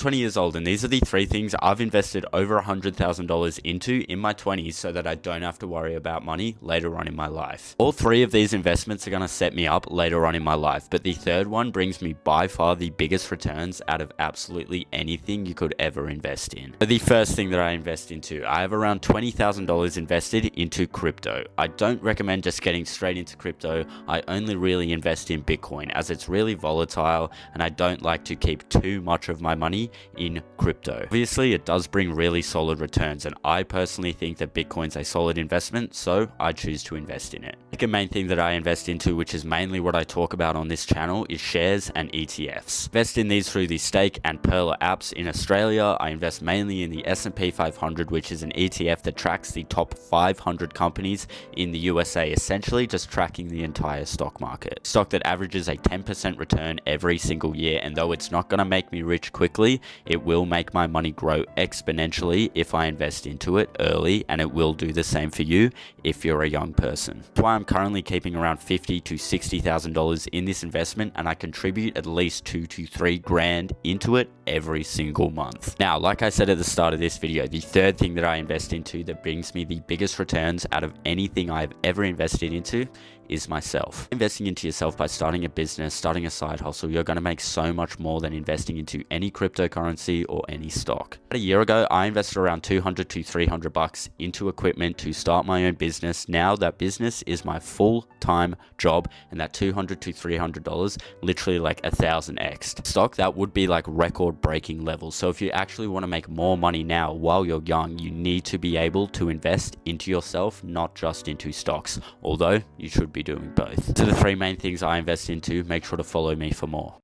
20 years old, and these are the three things I've invested over $100,000 into in my 20s so that I don't have to worry about money later on in my life. All three of these investments are going to set me up later on in my life, but the third one brings me by far the biggest returns out of absolutely anything you could ever invest in. So the first thing that I invest into, I have around $20,000 invested into crypto. I don't recommend just getting straight into crypto. I only really invest in Bitcoin as it's really volatile and I don't like to keep too much of my money in crypto. Obviously, it does bring really solid returns and I personally think that Bitcoin's a solid investment, so I choose to invest in it. The second main thing that I invest into, which is mainly what I talk about on this channel, is shares and ETFs. Invest in these through the Stake and Pearler apps in Australia. I invest mainly in the S&P 500, which is an ETF that tracks the top 500 companies in the USA, essentially just tracking the entire stock market. Stock that averages a 10% return every single year, and though it's not going to make me rich quickly, it will make my money grow exponentially if I invest into it early, and it will do the same for you if you're a young person. That's why I'm currently keeping around $50,000 to $60,000 in this investment, and I contribute at least $2,000 to $3,000 into it every single month. Now, like I said at the start of this video, the third thing that I invest into that brings me the biggest returns out of anything I've ever invested into is myself. Investing into yourself by starting a business, starting a side hustle, you're going to make so much more than investing into any cryptocurrency or any stock. About a year ago, I invested around $200 to $300 into equipment to start my own business. Now that business is my full-time job, and that $200 to $300 literally like 1,000x. Stock, that would be like record-breaking levels. So if you actually want to make more money now while you're young, you need to be able to invest into yourself, not just into stocks, although you should be doing both. So the three main things I invest into, make sure to follow me for more.